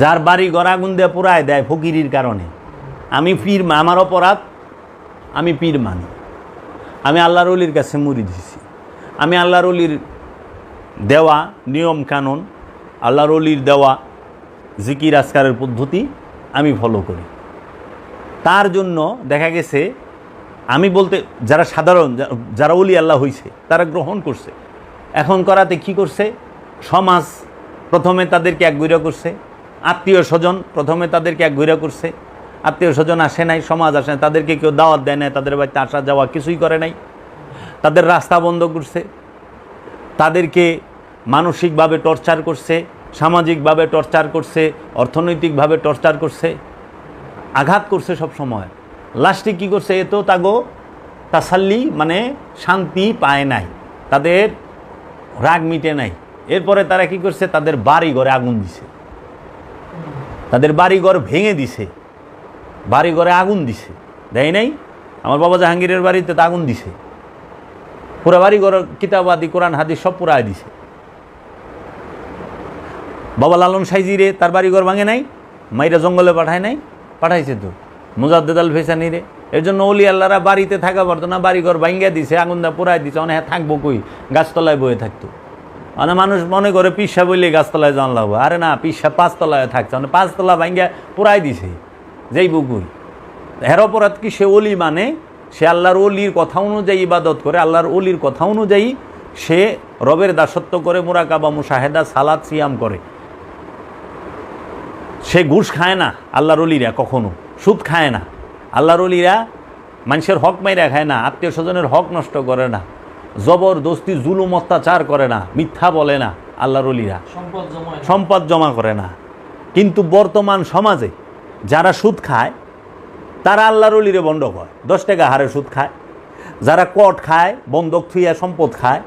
যার বাড়ি ঘর আগুন দিয়ে পুরায় দেয় ফকিরির কারণে। আমি পীর, আমার অপরাধ, আমি পীর মানি, আমি আল্লাহর ওলির কাছে মুড়ি দিছি, আমি আল্লাহর ওলির দেওয়া নিয়ম কানুন, আল্লাহর ওলির দেওয়া জিকির আজকারের পদ্ধতি আমি ফলো করি। তার জন্য দেখা গেছে আমি বলতে যারা সাধারণ, যারা ওলি আল্লাহ হইছে তারা গ্রহণ করছে। এখন করাতে কি করছে, সমাজ প্রথমে তাদেরকে একগুইরা করছে, আত্মীয় স্বজন প্রথমে তাদেরকে একগুইরা করছে, আত্মীয় স্বজন আসে নাই, সমাজ আসে নাই, তাদেরকে কেউ দাওয়াত দেয় নাই, তাদের বাড়িতে আসা যাওয়া কিছুই করে নাই, তাদের রাস্তা বন্ধ করছে, তাদেরকে মানসিকভাবে টর্চার করছে, সামাজিকভাবে টর্চার করছে, অর্থনৈতিকভাবে টর্চার করছে, আঘাত করছে সব সময়। লাস্টে কী করছে, এ তো তাগো তাসাল্লি মানে শান্তি পায় নাই, তাদের রাগ মিটে নাই। এরপরে তারা কি করছে, তাদের বাড়ি ঘরে আগুন দিছে, তাদের বাড়িঘর ভেঙে দিছে, বাড়িঘরে আগুন দিছে, দেয় নাই? আমার বাবা জাহাঙ্গীরের বাড়িতে তো আগুন দিছে, পুরা বাড়িঘর কিতাবাদি কোরআন হাদিস সব পুরায় দিছে। বাবা লালন সাইজিরে তার বাড়িঘর ভাঙে নাই, মাইরা জঙ্গলে পাঠায় নাই? পাঠাইছে তো। মুজাদ্দেদ আল ফেসানি রে, এর জন্য ওলি আল্লাহরা বাড়িতে থাকা পারতো না, বাড়িঘর ভাঙ্গিয়া দিছে, আগুন দা পুরাই দিছে। অনেক থাকবো কই, গাছতলায় বয়ে থাকতো। মানে মানুষ মনে করে পিসা বললে গাছতলায় জানলা হবে, আরে না, পিসা পাঁচতলায় থাকছে, মানে পাঁচতলা ভাঙ্গিয়া পুরাই দিছে, যেই বুকুই। হের অপরাধ কি, সে ওলি মানে সে আল্লাহর ওলির কথা অনুযায়ী ইবাদত করে, আল্লাহর ওলির কথা অনুযায়ী সে রবের দাসত্ব করে, মুরাকাবা মুশাহেদা সালাত সিয়াম করে। সে ঘুষ খায় না, আল্লাহর ওলিরা কখনো সুদ খায় না, আল্লাহর ওলিরা মানুষের হক মাইরা খায় না, আত্মীয় স্বজনের হক নষ্ট করে না, জবরদস্তি জুলুম অত্যাচার করে না, মিথ্যা বলে না, আল্লাহর ওলিরা সম্পদ জমা করে না। কিন্তু বর্তমান সমাজে যারা সুদ খায় তারা আল্লাহর ওলিরে বন্ধ হয়, 10 টাকা হারে সুদ খায়। যারা কট খায়, বন্ধক থুইয়া সম্পদ খায়,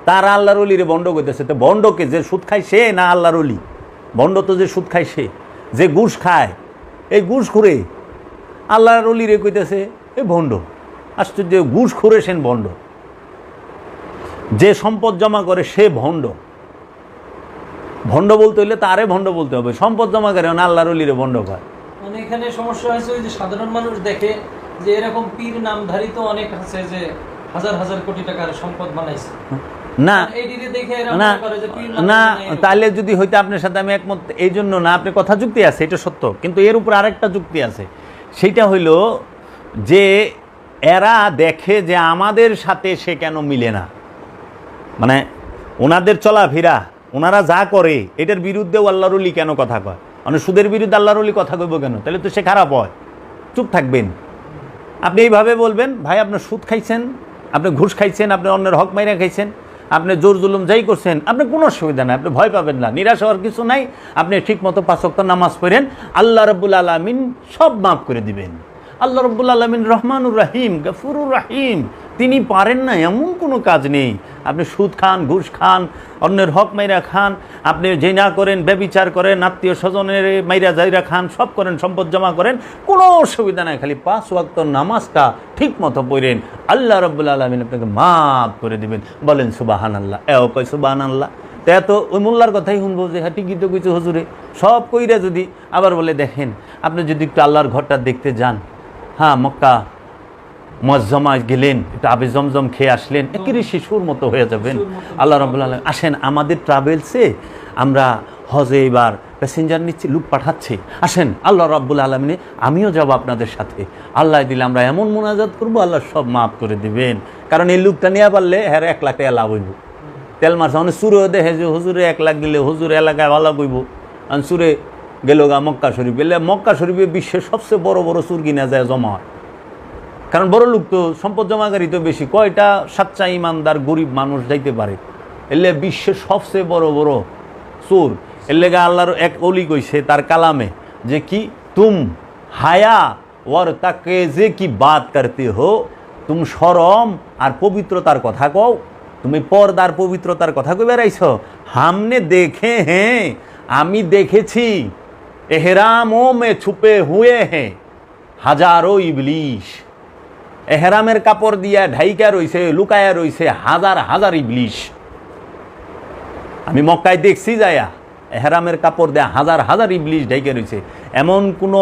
তারা আল্লাহর ওলিরে বন্ধ করতেছে। তো বন্ধকে যে সুদ খায় সে না আল্লাহর ওলি? বন্ধ তো যে সুদ খায় সে। যে ঘুষ খায়, এই ঘুষ খুঁড়ে আল্লাহর ওলিরে কইতেছে এ ভণ্ড। আশ্চর্য, ঘুষ খুঁড়ে সেন ভণ্ড, যে সম্পদ জমা করে সে ভণ্ড। ভণ্ড বলতে হইলে তারে ভণ্ড বলতে হবে, সম্পদ জমা করে না আল্লাহর ওলিরে ভণ্ড করে। মানে এখানে সমস্যা হয়েছে ওই যে সাধারণ মানুষ দেখে যে এরকম পীর নামধারী তো অনেক আছে যে হাজার হাজার কোটি টাকার সম্পদ বানাইছে না না না, তাহলে যদি হইতে আপনার সাথে আমি একমত, এই জন্য না, আপনার কথা যুক্তি আছে, এটা সত্য। কিন্তু এর উপর আরেকটা যুক্তি আছে, সেইটা হইল যে এরা দেখে যে আমাদের সাথে সে কেন মিলে না, মানে ওনাদের চলাফেরা, ওনারা যা করে এটার বিরুদ্ধেও আল্লাহর ওলি কেন কথা কয়? মানে সুদের বিরুদ্ধে আল্লাহর ওলি কথা কইব কেন? তাহলে তো সে খারাপ হয়। চুপ থাকবেন। আপনি এইভাবে বলবেন, ভাই আপনার সুদ খাইছেন, আপনি ঘুষ খাইছেন, আপনি অন্যের হক মাইরা খাইছেন, আপনি জোর জুলুম যাই করছেন, আপনার কোনো অসুবিধা নাই, আপনি ভয় পাবেন না, নিরাশ হওয়ার কিছু নাই। আপনি ঠিকমতো 5 ওয়াক্ত নামাজ পড়েন, আল্লাহ রাব্বুল আলামিন সব মাফ করে দিবেন। আল্লাহ রাব্বুল আলামিন রহমানুর রহিম, গফুরুর রহিম, তিনি পারেন না এমন কোনো কাজ নেই। আপনি সুদ খান, ঘুষ খান, অন্যের হক মাইরা খান, আপনি জিনা করেন, ব্যভিচার করেন, আত্মীয় স্বজনের মাইরা যাইরা খান, সব করেন, সম্পদ জমা করেন, কোনো অসুবিধা নাই। খালি 5 ওয়াক্ত নামাজটা ঠিক মতো পড়েন, আল্লাহ রাব্বুল আলামিন আপনাকে মাফ করে দিবেন। বলেন সুবহানাল্লাহ। এও কয় সুবহানাল্লাহ। তো এত ওই মোল্লার কথাই শুনবো যে হ্যাঁ ঠিকই তো কিছু হুজুরে সব কইরা, যদি আবার বলে দেখেন আপনি যদি একটু আল্লাহর ঘরটা দেখতে যান, হ্যাঁ মক্কা মুআজ্জামায় গেলেন, একটু আবে জমজম খেয়ে আসলেন, একেবারে শিশুর মতো হয়ে যাবেন। আল্লাহ রাব্বুল আলামিন আসেন আমাদের ট্রাভেলসে, আমরা হজে এবার প্যাসেঞ্জার নিচ্ছি, লোক পাঠাচ্ছে, আসেন আল্লাহ রাব্বুল আলামিনে আমিও যাব আপনাদের সাথে। আল্লাহ দিলে আমরা এমন মোনাজাত করবো, আল্লাহ সব মাফ করে দিবেন। কারণ এই লোকটা নিয়ে পারলে হ্যাঁ 1 লাখ টাকা লাভ হইব। তেল মারছে অনেক সুরে দেখে যে হুজুরে 1 লাখ দিলে হুজুর এলাকায় ভালো কইব। আর সুরে গেল গা মক্কা শরীফ, এলে মক্কা শরীফে বিশ্বের সবচেয়ে বড় বড় সুর কিনা যায় জমা হয়। কারণ বড় লোক তো, সম্পদ জমাকারী তো বেশি, কয়টা সাচ্চা ইমানদার গরিব মানুষ যাইতে পারে? এলে বিশ্বের সবচেয়ে বড় বড় চোর। এর লেগে আল্লাহর এক অলি কইছে তার কালামে যে কি, তুম হায়া ওর তাকে যে কি বাত করতে হো, তুমি শরম আর পবিত্রতার কথা কও, তুমি পর্দার পবিত্রতার কথা কই বেড়াইছ। হামনে দেখে হ্যাঁ, আমি দেখেছি, এহরামোं में छुपे हुए हैं হাজারো ইবলিশ। এহরামের কাপড় দিয়া ঢাইকা রইছে, লুকায়া রইছে হাজার হাজার ইবলিশ। আমি মক্কায় দেখছি যায়া, হেরামের কাপড় দেয়া হাজার হাজার ইবলিশ ঢেকে রয়েছে। এমন কোনো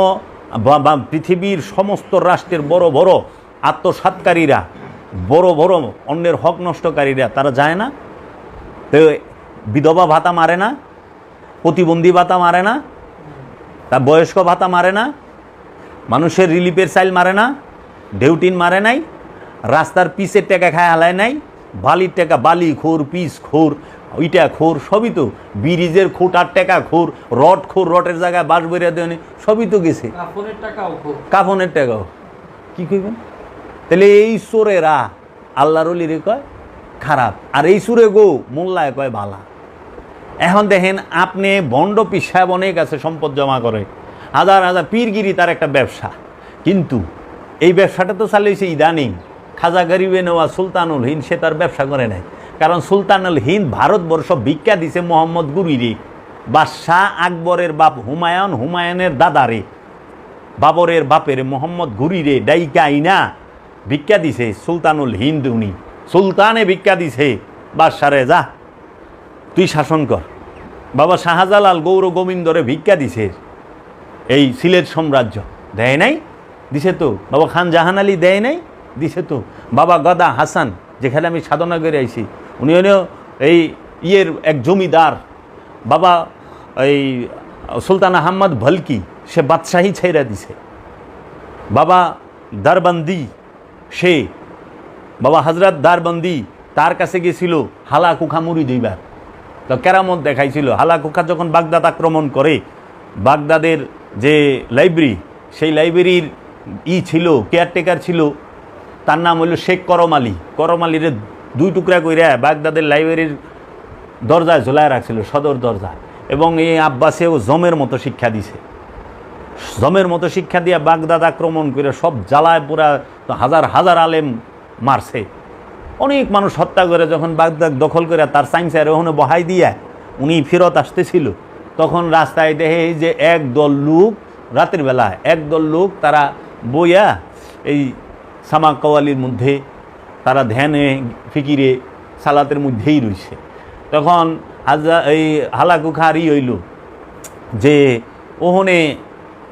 পৃথিবীর সমস্ত রাষ্ট্রের বড় বড় আত্মসাৎকারীরা, বড় বড় অন্যের হক নষ্টকারীরা তারা যায় না? তো বিধবা ভাতা মারে না, প্রতিবন্ধী ভাতা মারে না, তার বয়স্ক ভাতা মারে না, মানুষের রিলিফের চাইল মারে না, ডেউটিন মারে নাই, রাস্তার পিসের টাকা খায় হালায় নাই, বালির টাকা বালি খোর, পিস খোর, ওইটা খোর, সবই তো ব্রিজের খোটার টাকা খোর, রড খোর, রটের জায়গায় বাস বেরিয়ে দেয়নি, সবই তো গেছে। কাফনের টাকাও কি কইবেন? তাহলে এই চোরেরা আল্লাহর ওলিরে কয় খারাপ, আর এই চোরে গো মোল্লায় কয় ভালা। এখন দেখেন আপনি বন্ড পিসাব অনেক আছে, সম্পদ জমা করে হাজার হাজার, পীরগিরি তার একটা ব্যবসা, কিন্তু এই ব্যবসাটা তো চালিয়েছে ইদানিং খাজা গরিবে নেওয়া সুলতানুল হিন্দ, সে তার ব্যবসা করে নাই। কারণ সুলতানুল হিন্দ ভারতবর্ষ ভিক্ষা দিছে মোহাম্মদ গুরিরে, বাদশাহ আকবরের বাপ হুমায়ুন, হুমায়ুনের দাদারে, বাবরের বাপের মোহাম্মদ ঘুরিরে ডাইকা আইনা ভিক্ষা দিছে সুলতানুল হিন্দ। উনি সুলতানে ভিক্ষা দিছে বাদশারে, যা তুই শাসন কর। বাবা শাহজালাল গৌর গোবিন্দরে ভিক্ষা দিছে এই সিলেট সাম্রাজ্য, দেয় নাই? দিছে তো। বাবা খান জাহান আলী দেয় নাই? দিছে তো। বাবা গদা হাসান, যেখানে আমি সাধনা করে আইছি, উনি হলেও এই ইয়ের এক জমিদার। বাবা এই সুলতান আহমদ ভলকি, সে বাদশাহী ছেড়ে দিছে। বাবা দারবন্দি, সে বাবা হজরত দারবন্দি তার কাছে গেছিল হালাকুখা মুড়ি দুইবার, তো কেরামত দেখাইছিল। হালাকুখা যখন বাগদাদ আক্রমণ করে, বাগদাদের যে লাইব্রেরি, সেই লাইব্রেরির ছিল, কেয়ারটেকার ছিল, তার নাম হইল শেখ করম আলী। করম আলীর দুই টুকরা কইরা বাগদাদের লাইব্রেরির দরজায় ঝোলায় রাখছিল, সদর দরজা। এবং এই আব্বাসেও জমের মতো শিক্ষা দিছে, জমের মতো শিক্ষা দিয়ে বাগদাদ আক্রমণ করে সব জ্বালায় পুরা হাজার হাজার আলেম মারছে, অনেক মানুষ হত্যা করে। যখন বাগদাদ দখল করে তার সাইন্সের ওখানে বহাই দিয়া উনি ফেরত আসতেছিল, তখন রাস্তায় দেখে যে একদল লোক, রাতের বেলায় একদল লোক তারা বইয়া এই সামা কওয়ালির মধ্যে, তারা ধ্যানে ফিকিরে সালাতের মধ্যেই রয়েছে। তখন এই হালাকুখারি হইল যে ওহনে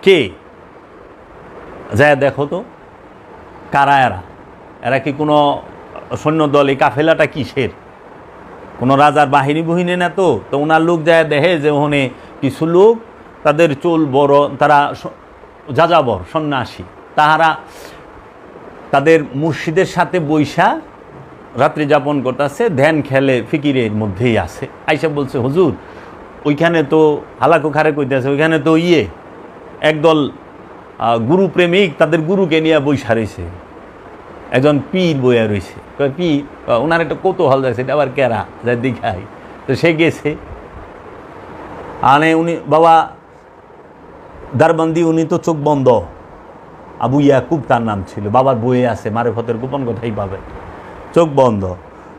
কে যায় দেখো তো কারা এরা, এরা কি কোনো সৈন্যদল? এই কাফেলাটা কিসের? কোনো রাজার বাহিনী বহিনী না তো। তো ওনার লোক যায় দেখে যে ওখানে কিছু লোক, তাদের চুল বড়, তারা যাযাবর সন্ন্যাসী, তাহারা তাদের মুর্শিদের সাথে বৈশা রাত্রি যাপন করতেছে, ধ্যান খেলে ফিকিরের মধ্যেই আছে। আইসা বলছে, হুজুর ওইখানে তো হালাকুখারে কইতেছে, ওইখানে তো একদল গুরু প্রেমিক তাদের গুরুকে নিয়ে বৈশা রয়েছে, একজন পীর বইয়া রয়েছে। পীর, ওনার একটা কৌতূহল যাচ্ছে, এটা আবার কেরা যা দেখাই। তো সে গেছে, আনে উনি বাবা দারবন্দি, উনি তো চোখ বন্ধ, আবু ইয়াকুব তার নাম ছিল, বাবার বইয়ে আছে, মারেফতের গোপন কথাই পাবে, চোখ বন্ধ।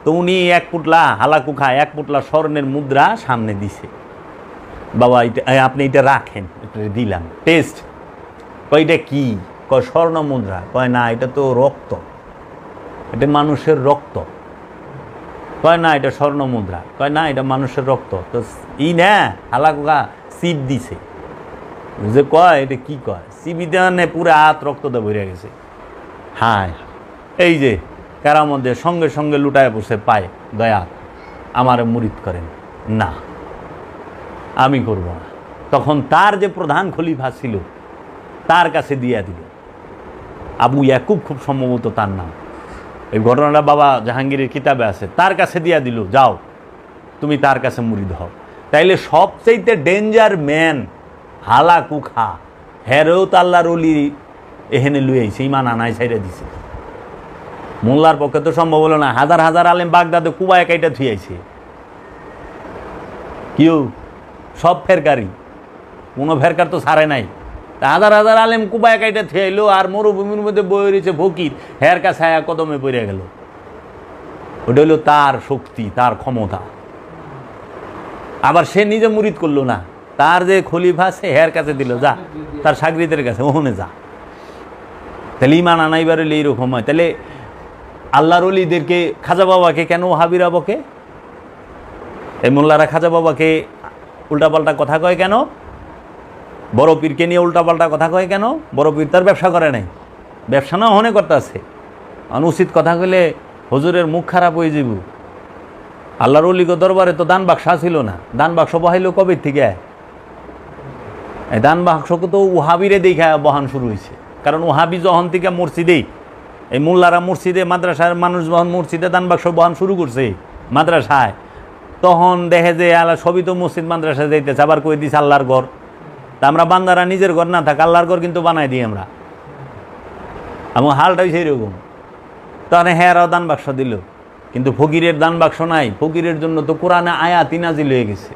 তো উনি এক পুটলা হালাকুখা, এক পুটলা স্বর্ণের মুদ্রা সামনে দিছে। বাবা এটা আপনি এটা রাখেন, এটা দিলাম, টেস্ট। কয় এটা কি? কয় স্বর্ণ মুদ্রা। কয় না, এটা তো রক্ত, এটা মানুষের রক্ত। কয় না, এটা স্বর্ণ মুদ্রা। কয় না, এটা মানুষের রক্ত। তো না হালাকুখা সিপ দিছে, যে কয় এটা কি কয়, সিবি দেওয়ানে পুরো হাত রক্ত দিয়ে ভরে গেছে। হ্যাঁ, এই যে কারার মধ্যে সঙ্গে সঙ্গে লুটায় বসে পায়, দয়া আমার মুরিদ করেন না, আমি করব না। তখন তার যে প্রধান খলিফা ছিল তার কাছে দিয়া দিল, আবু ইয়াকুব খুব সম্ভবত তার নাম, এই ঘটনাটা বাবা জাহাঙ্গীরের কিতাবে আছে। তার কাছে দিয়া দিল, যাও তুমি তার কাছে মুরিদ হও। তাইলে সবচাইতে ডেঞ্জার ম্যান হালাকুখা, হেরেও তো আল্লাহর ওলি এখানে লুয়েছে, ইমান আনাই ছাইড়া দিছে। মোল্লার পক্ষে তো সম্ভব হলো না। হাজার হাজার আলেম বাগদাদে কুবায় কাইটা থুয়াইছে, কেউ সব ফেরকারি, কোনো ফেরকার তো ছাড়ে নাই। তা হাজার হাজার আলেম কুবায় কাইটা থুয়াইলো, আর মরুভূমির মধ্যে বয়ে রয়েছে ফকির, হের কাছে ছায়া কদমে পড়ে গেল। ওটা হলো তার শক্তি, তার ক্ষমতা। আবার সে নিজে মুরিদ করলো না, তার যে খলিফা সে হের কাছে দিল, যা তার সাগরিদের কাছে ওখানে যা। তাহলে ইমান আনাইবার হলে এইরকম হয়। তাহলে আল্লাহর ওলিদেরকে, খাজা বাবাকে কেন ওহাবিরা বকে? এই মোল্লারা খাজা বাবাকে উল্টাপাল্টা কথা কয় কেন? বড় পীরকে নিয়ে উল্টাপাল্টা কথা কয় কেন? বড় পীর তার ব্যবসা করে নাই, ব্যবসা না হনে করতে আছে। অনুচিত কথা কইলে হুজুরের মুখ খারাপ হয়ে যাব। আল্লাহর ওলিগ দরবারে তো দান বাক্স ছিল না, দান বাক্স বহাইল কবে থেকে? এই দান বাক্সকে তো ওহাবিরে দেখা বহান শুরু হয়েছে। কারণ ওহাবি যখন থেকে মসজিদেই, এই মোল্লারা মসজিদে, মাদ্রাসার মানুষ যখন মসজিদে দান বাক্স বহান শুরু করছে মাদ্রাসায়, তখন দেখে যে আল্লাহ সবই তো মসজিদ মাদ্রাসায় যাইতেছে, আবার কই দিছে আল্লাহর ঘর। তা আমরা বান্দারা নিজের ঘর না থাক আল্লাহর ঘর কিন্তু বানাই দিই আমরা। এবং হালটাই সেই রকম। তখন হ্যাঁরাও দান বাক্স দিল, কিন্তু ফকিরের দান বাক্স নাই। ফকিরের জন্য তো কোরআনে আয়াত নাজিল হয়ে গেছে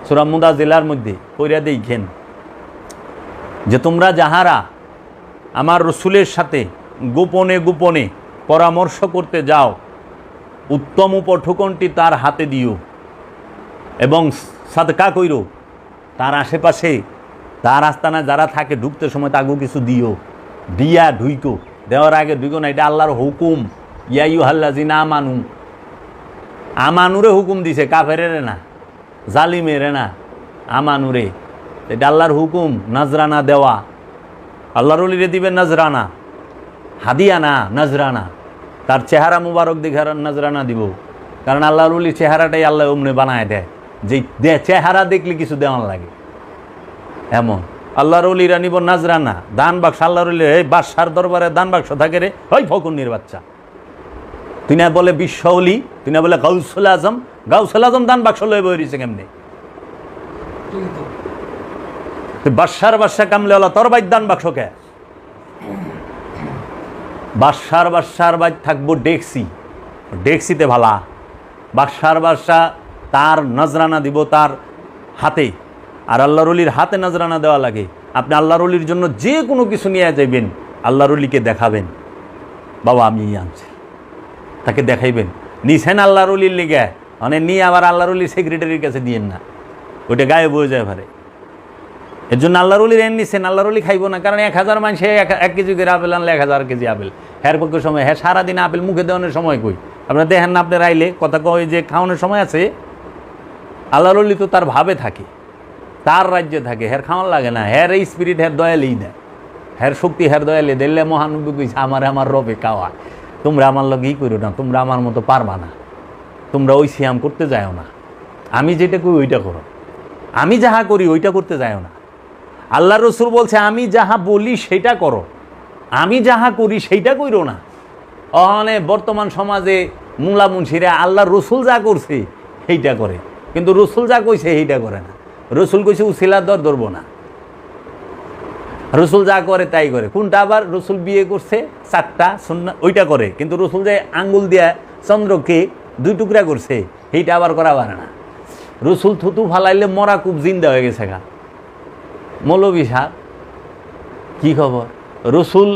সূরা মুদাজ্জিলার মধ্যে, পড়িয়া দেখেন যে তোমরা যাহারা আমার রসুলের সাথে গোপনে গোপনে পরামর্শ করতে যাও, উত্তম উপঠোকনটি তার হাতে দিও এবং সাদকা কইরো। তার আশেপাশে তার আস্তানা যারা থাকে ঢুকতে সময় তাকেও কিছু দিও, দিয়া ঢুইকো। দেওয়ার আগে ঢুইকো না, এটা আল্লাহর হুকুম। ইয়াইয়ুহাল্লাযিনা আমানু, আমানুরে হুকুম দিছে, কাফেরেরে না, জালিমেরে না, আমানুরে। এটা আল্লাহর হুকুম। নাজরানা দেওয়া, আল্লাহর ওলিরে দিবেন নাজরানা, হাদিয়া না নাজরানা। তার চেহারা মুবারক দেখে নাজরানা দিব, কারণ আল্লাহর ওলির চেহারাটাই আল্লাহ অমনে বানায় দেয়, যে চেহারা দেখলে কিছু দেওয়ান লাগে এমন। আল্লাহর ওলিরা নিব নাজরানা, দান বাক্স। আল্লাহর ওলি এই বাদশার দরবারে দান বাক্স থাকে রে, ওই ফকুন্নির বাচ্চা। তুই না বলে বিশ্ব অলি, তুই না বলে গাউসুল আজম। গাউসুল আজম দান বাক্স লয়ে বই রয়েছে কেমনি? তুই বাদশার বাদশা কামলে হলো তোর বাইর দান বাক্স কে? বাদশার বাইর থাকবো ডেক্সি, ডেক্সিতে ভালা। বাদশার বাদশা তার নজরানা দিব তার হাতে, আর আল্লাহর ওলির হাতে নজরানা দেওয়া লাগে। আপনি আল্লাহর ওলির জন্য যে কোনো কিছু নিয়ে যাইবেন, আল্লাহর ওলিকে দেখাবেন, বাবা আমি আনছি, তাকে দেখাইবেন। নিছেন আল্লাহর ওলির লিগে, মানে নিয়ে আবার আল্লাহর ওলির সেক্রেটারির কাছে দিয়েন না, ওইটা গায়ে বয়ে যায় পারে। এর জন্য আল্লাহর ওলির এন নিছেন, আল্লাহর ওলি খাইব না। কারণ 1000 মানুষ 1 কেজি করে আপেল আনলে 1000 কেজি আপেল। হ্যার পক্ষে সময়, হ্যাঁ সারাদিন আপেল মুখে দেওয়ানোর সময় কই? আপনারা দেখেন না, আপনার আইলে কথা কয় যে খাওয়ানোর সময় আছে। আল্লাহর ওলি তো তার ভাবে থাকে, তার রাজ্যে থাকে, হ্যার খাওয়ান লাগে না। হ্যার এই স্পিরিট হ্যার দয়ালেই না, হ্যার শক্তি হ্যার দয়ালে দিল্লে। মহানবী কইছে আমার রবে কাওয়া, তোমরা আমার লগে ই করো না, তোমরা আমার মতো পারবা না, তোমরা ওই সিয়াম করতে যাও না। আমি যেটা করি ওইটা করো, আমি যাহা করি ওইটা করতে যাও না। আল্লাহ রসুল বলছে আমি যাহা বলি সেটা করো, আমি যাহা করি সেইটা কইরো না। অহনে বর্তমান সমাজে মুলা মুন্সিরা আল্লাহ রসুল যা করছে সেইটা করে, কিন্তু রসুল যা কইছে সেইটা করে না। রসুল কইছে উসিলার দর ধরবো না, রসুল যা করে তাই করে। কোনটা আবার রসুল বিয়ে করছে 4টা সুন্নাত, ওইটা করে, কিন্তু রসুল যে আঙ্গুল দিয়া চন্দ্রকে 2 টুকরা করছে সেইটা আবার করা পারে না। রসুল থুতু ফালাইলে মরা খুব জিন্দা হয়ে গেছে গা। মৌলবী সাহেব কী খবর? রসুল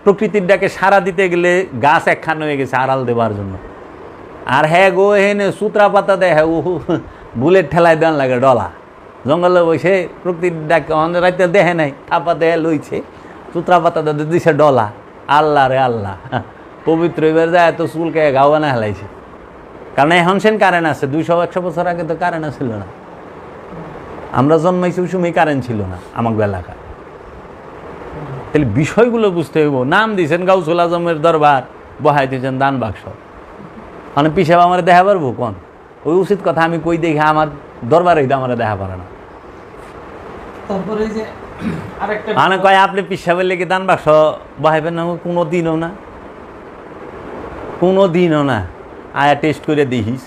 প্রকৃতির ডাকে সারা দিতে গেলে গাছ একখান হয়ে গেছে আড়াল দেবার জন্য। আর হ্যাঁ গো হেনে সুতরা পাতা দেয়, হ্যাঁ ও বুলেট ঠেলায় দেন লাগে ডলা। জঙ্গলে বসে প্রকৃতির ডাকে রাইতে দেখে নাই, থাপা দেয় লইছে, সুতরা পাতা দিছে ডলা। আল্লাহ রে আল্লাহ, পবিত্র এবার যায় তো চুলকে গাওয়া না হেলাইছে। কারণ এখন সেন কারেন্ট আছে, 200-100 বছর আগে তো কারেন্ট ছিল না। আমরা জন্মাইছি ওই সময় কারেন্ট ছিল না আমার এলাকায়। তাহলে বিষয়গুলো বুঝতে হইব। নাম দিয়েছেন গাউসুল আজমের দরবার, বহাই দিয়েছেন দান বাক্স। মানে পিসাব আমার দেখা পারবো কোন? ওই উচিত কথা আমি কই দেখে আমার দরবারে আমার দেখা পারে না। তারপরে যে আরেকটা মানে কয় আপনি পিসাবের লেগে দান বাক্স বহাইবেন না? কোনো দিনও না, কোনো দিনও না। আয়া টেস্ট করে দেখিস।